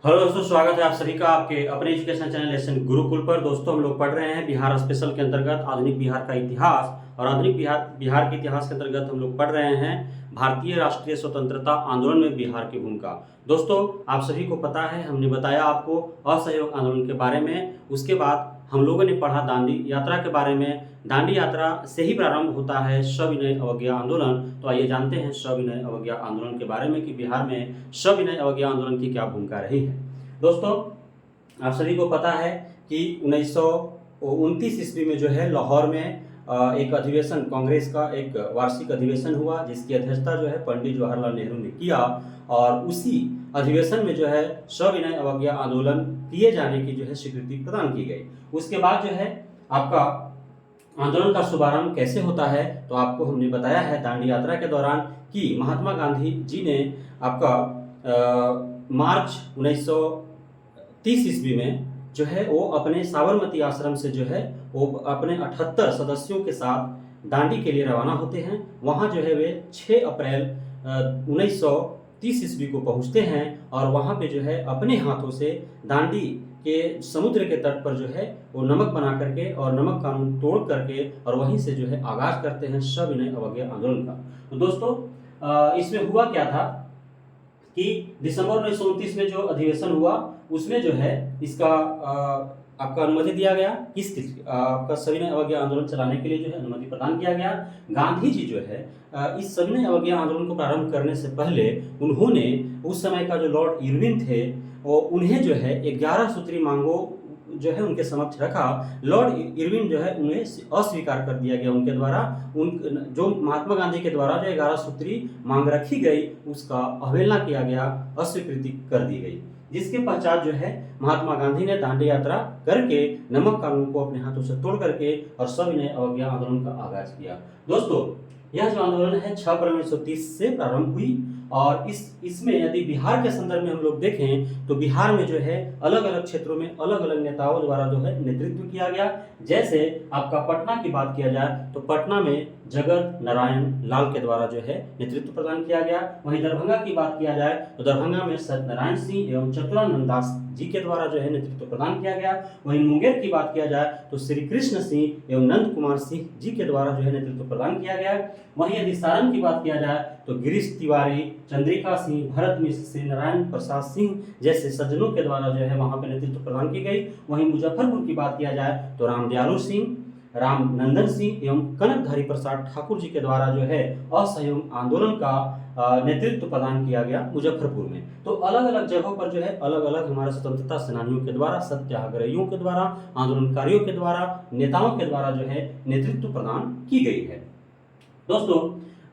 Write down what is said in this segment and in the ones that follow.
Hello दोस्तों, स्वागत है आप सभी का आपके अपने एजुकेशन चैनल लेसन गुरुकुल पर। दोस्तों, हम लोग पढ़ रहे हैं बिहार स्पेशल के अंतर्गत आधुनिक बिहार का इतिहास। और आधुनिक बिहार के इतिहास के अंतर्गत हम लोग पढ़ रहे हैं भारतीय राष्ट्रीय स्वतंत्रता आंदोलन में बिहार की भूमिका। दोस्तों, आप सभी को पता है, हमने बताया आपको असहयोग आंदोलन के बारे में। उसके बाद हम लोगों ने पढ़ा दांडी यात्रा के बारे में। दांडी यात्रा से ही प्रारंभ होता है सविनय अवज्ञा आंदोलन। तो आइए जानते हैं सविनय अवज्ञा आंदोलन के बारे में कि बिहार में सविनय अवज्ञा आंदोलन की क्या भूमिका रही है। दोस्तों, आप सभी को पता है कि 1929 ईस्वी में जो है लाहौर में एक अधिवेशन, कांग्रेस का एक वार्षिक अधिवेशन हुआ, जिसकी अध्यक्षता जो है पंडित जवाहरलाल नेहरू ने किया। और उसी अधिवेशन में जो है सविनय अवज्ञा आंदोलन किए जाने की जो है स्वीकृति प्रदान की गई। उसके बाद जो है आपका आंदोलन का शुभारंभ कैसे होता है, तो आपको हमने बताया है दांडी यात्रा के दौरान कि महात्मा गांधी जी ने आपका मार्च 1930 ईस्वी में जो है वो अपने साबरमती आश्रम से जो है वो अपने 78 सदस्यों के साथ दांडी के लिए रवाना होते हैं। वहाँ जो है वे 6 अप्रैल 1930 ईस्वी को पहुँचते हैं और वहाँ पे जो है अपने हाथों से दांडी के समुद्र के तट पर जो है वो नमक बना करके और नमक कानून तोड़ करके और वहीं से जो है आगाज करते हैं सविनय अवज्ञा आंदोलन का। तो दोस्तों, इसमें हुआ क्या था कि दिसंबर 1929 में जो अधिवेशन हुआ उसमें जो है इसका आपका अनुमति दिया गया। किस आपका सविनय अवज्ञा आंदोलन चलाने के लिए जो है अनुमति प्रदान किया गया। गांधी जी जो है इस सविनय अवज्ञा आंदोलन को प्रारंभ करने से पहले उन्होंने उस समय का जो लॉर्ड इरविन थे वो उन्हें जो है 11 सूत्री मांगों जो है उनके समक्ष रखा। लॉर्ड इरविन जो है उन्हें अस्वीकार कर दिया गया उनके द्वारा। उन जो महात्मा गांधी के द्वारा जो 11 सूत्री मांग रखी गई उसका अवहेलना किया गया, अस्वीकृति कर दी गई। जिसके पश्चात जो है महात्मा गांधी ने दांडी यात्रा करके नमक कानून को अपने हाथों से तोड़ करके और सविनय अवज्ञा आंदोलन का आगाज किया। दोस्तों, यह जो आंदोलन है 6 अप्रैल 1930 से प्रारंभ हुई। और इसमें यदि बिहार के संदर्भ में हम लोग देखें तो बिहार में जो है अलग अलग क्षेत्रों में अलग अलग नेताओं द्वारा जो है नेतृत्व किया गया। जैसे आपका पटना की बात किया जाए तो पटना में जगत नारायण लाल के द्वारा जो है नेतृत्व प्रदान किया गया। वहीं दरभंगा की बात किया जाए तो दरभंगा में सत्यनारायण सिंह एवं चतुरानंद दास जी के द्वारा जो है नेतृत्व प्रदान किया गया। वहीं मुंगेर की बात किया जाए तो श्री कृष्ण सिंह एवं नंद कुमार सिंह जी के द्वारा जो है नेतृत्व प्रदान किया गया। वहीं यदि सारण की बात किया जाए तो गिरीश तिवारी, चंद्रिका सिंह, भरत मिश्र, श्री नारायण प्रसाद सिंह जैसे सज्जनों के द्वारा जो है वहां पर नेतृत्व प्रदान की गई। वहीं मुजफ्फरपुर की बात किया जाए तो रामदयालु सिंह, राम नंदन सिंह एवं कनकधारी प्रसाद ठाकुर जी के द्वारा जो है असहयोग आंदोलन का नेतृत्व प्रदान किया गया मुजफ्फरपुर में। तो अलग अलग जगहों पर जो है अलग अलग हमारे स्वतंत्रता सेनानियों के द्वारा, सत्याग्रहियों के द्वारा, आंदोलनकारियों के द्वारा, नेताओं के द्वारा जो है नेतृत्व प्रदान की गई है। दोस्तों,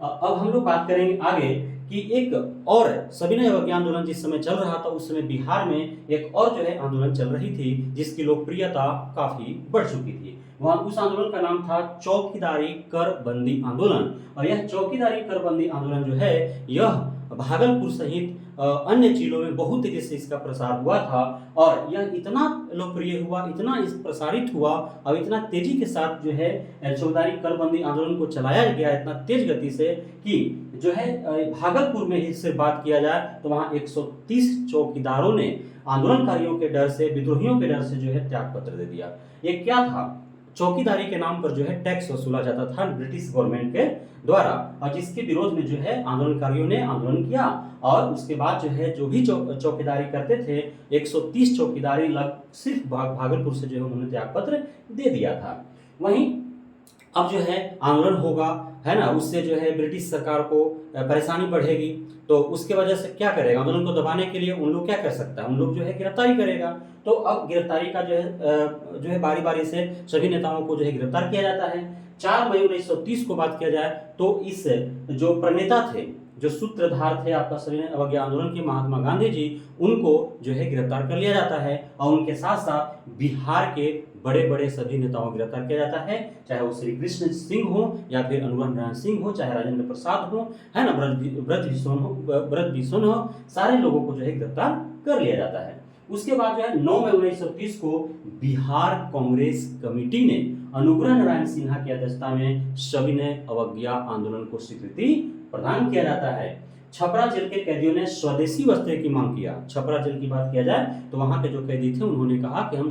अब हम लोग बात करेंगे आगे कि एक और सविनय अवज्ञा आंदोलन जिस समय चल रहा था उस समय बिहार में एक और जो है आंदोलन चल रही थी जिसकी लोकप्रियता काफी बढ़ चुकी थी। वहाँ उस आंदोलन का नाम था चौकीदारी कर बंदी आंदोलन। और यह चौकीदारी कर बंदी आंदोलन जो है यह भागलपुर सहित अन्य जिलों में बहुत तेजी से इसका प्रसार हुआ था। और यह इतना लोकप्रिय हुआ, इतना इस प्रसारित हुआ और इतना तेजी के साथ जो है चौकीदारी कर बंदी आंदोलन को चलाया गया इतना तेज गति से कि जो है भागलपुर में ही से बात किया जाए तो वहाँ 130 चौकीदारों ने आंदोलनकारियों के डर से, विद्रोहियों के डर से जो है त्याग पत्र दे दिया। ये क्या था? चौकीदारी के नाम पर जो है टैक्स वसूला जाता था ब्रिटिश गवर्नमेंट के द्वारा और जिसके विरोध में जो है आंदोलनकारियों ने आंदोलन किया। और उसके बाद जो है जो भी चौकीदारी करते थे 130 चौकीदारी सिर्फ भागलपुर से जो है उन्होंने त्याग पत्र दे दिया था। वहीं अब जो है आंदोलन होगा, है ना, उससे जो है ब्रिटिश सरकार को परेशानी बढ़ेगी। तो उसके वजह से क्या करेगा? आंदोलन को दबाने के लिए उन लोग क्या कर सकता है? उन लोग जो है गिरफ्तारी करेगा। तो अब गिरफ्तारी का जो है बारी बारी से सभी नेताओं को जो है गिरफ्तार किया जाता है। 4 मई 1930 को बात किया जाए तो इस जो प्रणेता थे, जो सूत्रधार थे आपका सविनय अवज्ञा आंदोलन के, महात्मा गांधी जी, उनको जो है गिरफ्तार कर लिया जाता है। और उनके साथ साथ बिहार के बड़े बड़े सभी नेताओं को गिरफ्तार किया जाता है, चाहे वो श्री कृष्ण सिंह हो या फिर अनुग्रह नारायण सिंह हो, चाहे राजेंद्र प्रसाद हो, है ना, ब्रज बिसोन हो, सारे लोगों को जो है गिरफ्तार कर लिया जाता है। उसके बाद जो है 9 मई 1930 को बिहार कांग्रेस कमेटी ने अनुग्रह नारायण सिन्हा की अध्यक्षता में सविनय अवज्ञा आंदोलन को स्वीकृति प्रदान किया जाता है। छपरा जेल के कैदियों ने स्वदेशी वस्त्र की मांग किया। छपरा जेल की बात किया जाए तो वहां के जो कैदी थे उन्होंने कहा कि हम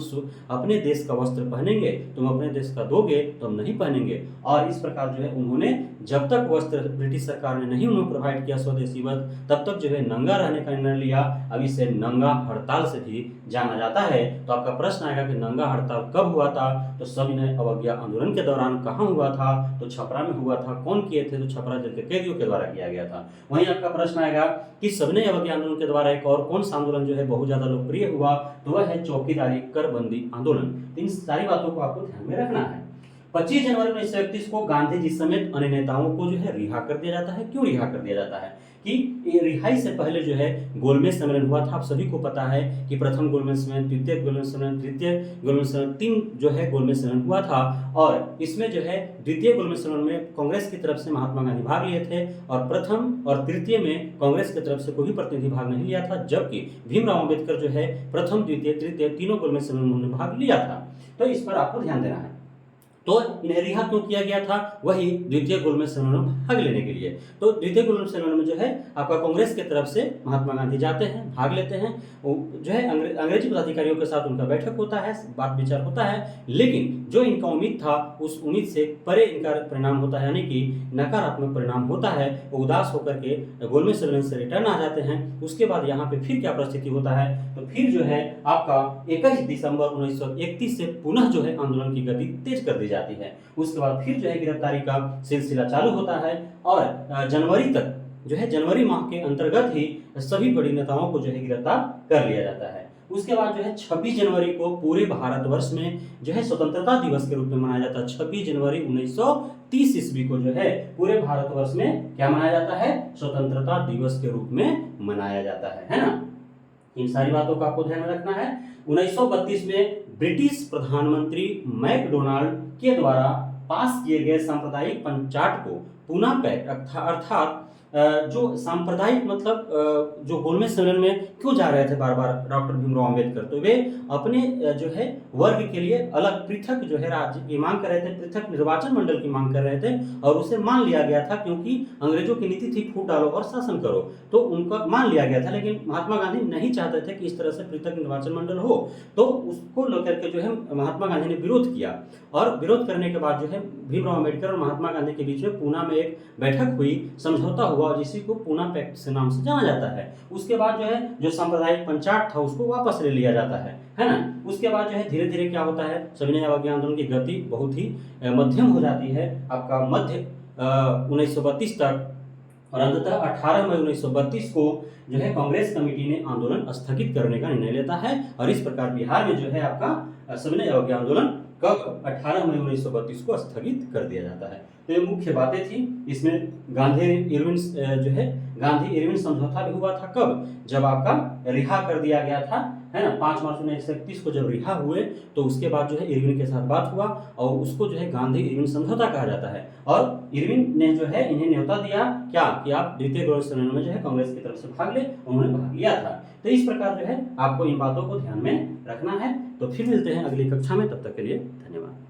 अपने देश का वस्त्र पहनेंगे, तुम अपने देश का दोगे तो हम नहीं पहनेंगे। और इस प्रकार जो है उन्होंने जब तक वस्त्र ब्रिटिश सरकार ने नहीं उन्हें प्रोवाइड किया स्वदेशी वस्त्र, तब तक जो है नंगा रहने का निर्णय लिया। अब इसे नंगा हड़ताल से भी जाना जाता है। तो आपका प्रश्न आएगा कि नंगा हड़ताल कब हुआ था? तो सविनय अवज्ञा आंदोलन के दौरान कहाँ हुआ था? तो छपरा में हुआ था। कौन किए थे? तो छपरा जेल के कैदियों के द्वारा किया गया था। वहीं आपका प्रश्न आएगा कि सविनय अवज्ञा आंदोलन के द्वारा एक और कौन सा आंदोलन जो है बहुत ज्यादा लोकप्रिय हुआ? तो वह है चौकीदारी कर बंदी आंदोलन। इन सारी बातों को आपको ध्यान में रखना है। 25 जनवरी 1931 को गांधी जी समेत अन्य नेताओं को जो है रिहा कर दिया जाता है। क्यों रिहा कर दिया जाता है? कि ये रिहाई से पहले जो है गोलमेज सम्मेलन हुआ था। आप सभी को पता है कि प्रथम गोलमेज सम्मेलन, द्वितीय गोलमेज सम्मेलन, तृतीय गोलमेज सम्मेलन, 3 जो है गोलमेज सम्मेलन हुआ था। और इसमें जो है द्वितीय गोलमेज सम्मेलन में कांग्रेस की तरफ से महात्मा गांधी भाग लिए थे और प्रथम और तृतीय में कांग्रेस की तरफ से कोई भी प्रतिनिधि भाग नहीं लिया था, जबकि भीमराव अम्बेडकर जो है प्रथम, द्वितीय, तृतीय तीनों गोलमेज सम्मेलन में उन्होंने भाग लिया था। तो इस पर आपको ध्यान देना है। तो इन्हें रिहा क्यों किया गया था? वही द्वितीय गोलमेज सम्मेलन में भाग लेने के लिए। तो द्वितीय गोलमेज सम्मेलन में जो है आपका कांग्रेस की तरफ से महात्मा गांधी जाते हैं, भाग लेते हैं। जो है अंग्रेजी पदाधिकारियों के साथ उनका बैठक होता है, बात विचार होता है, लेकिन जो इनका उम्मीद था उस उम्मीद से परे इनका परिणाम होता है, यानी कि नकारात्मक परिणाम होता है। वो उदास होकर के गोलमेज सम्मेलन से रिटर्न आ जाते हैं। उसके बाद यहाँ पे फिर क्या परिस्थिति होता है? तो फिर जो है आपका 21 दिसंबर 1931 से पुनः जो है आंदोलन की गति तेज कर दी जाती है। उसके बाद फिर जो है गिरफ्तारी का सिलसिला चालू होता है और जनवरी तक जो है, जनवरी माह के अंतर्गत ही सभी बड़ी नेताओं को जो है गिरफ्तार कर लिया जाता है। उसके बाद जो है 26 जनवरी को पूरे भारतवर्ष में जो है स्वतंत्रता दिवस के रूप में मनाया जाता है। 26 जनवरी 1930 ईस्वी को जो है पूरे भारतवर्ष में क्या मनाया जाता है? स्वतंत्रता दिवस के रूप में मनाया जाता है ना। इन सारी बातों का आपको ध्यान में रखना है। 1932 में ब्रिटिश प्रधानमंत्री मैकडोनाल्ड के द्वारा पास किए गए सांप्रदायिक पंचाट को पुनः पैक्ट अर्थात जो सांप्रदायिक मतलब जो गोलमेज सम्मेलन में क्यों जा रहे थे बार बार डॉक्टर भीमराव अम्बेडकर? तो वे अपने जो है वर्ग के लिए अलग पृथक जो है राज्य की मांग कर रहे थे, पृथक निर्वाचन मंडल की मांग कर रहे थे और उसे मान लिया गया था, क्योंकि अंग्रेजों की नीति थी फूट डालो और शासन करो, तो उनका मान लिया गया था। लेकिन महात्मा गांधी नहीं चाहते थे कि इस तरह से पृथक निर्वाचन मंडल हो, तो उसको लेकर के जो है महात्मा गांधी ने विरोध किया। और विरोध करने के बाद जो है भीमराव अम्बेडकर और महात्मा गांधी के बीच में पूना में एक बैठक हुई, समझौता हुआ, जिसी को पूना पैक्ट से नाम से जाना जाता है। उसके बाद जो है जो सांप्रदायिक पंचाट था उसको वापस ले लिया जाता है ना। उसके बाद जो है धीरे धीरे क्या होता है, सविनय अवज्ञा आंदोलन की गति बहुत ही मध्यम हो जाती है। आपका मध्य 1932 तक और अंततः 18 मई 1932 को जो है कांग्रेस कमेटी ने आंदोलन स्थगित करने का निर्णय लेता है। और इस प्रकार बिहार में जो है आपका सविनय अवज्ञा आंदोलन कब 18 मई 1932 को स्थगित कर दिया जाता है। तो ये मुख्य बातें थी। इसमें गांधी इरविन जो है गांधी इरविन समझौता भी हुआ था। कब? जब आपका रिहा कर दिया गया था, है ना। 5 मार्च 1931 को जब रिहा हुए तो उसके बाद जो है इरविन के साथ बात हुआ और उसको जो है गांधी इरविन समझौता कहा जाता है। और इरविन ने जो है इन्हें न्योता दिया क्या कि आप द्वितीय गोलमेज सम्मेलन में जो है कांग्रेस की तरफ से भाग ले, उन्होंने भाग लिया था। तो इस प्रकार जो है आपको इन बातों को ध्यान में रखना है। तो फिर मिलते हैं अगली कक्षा में, तब तक के लिए धन्यवाद।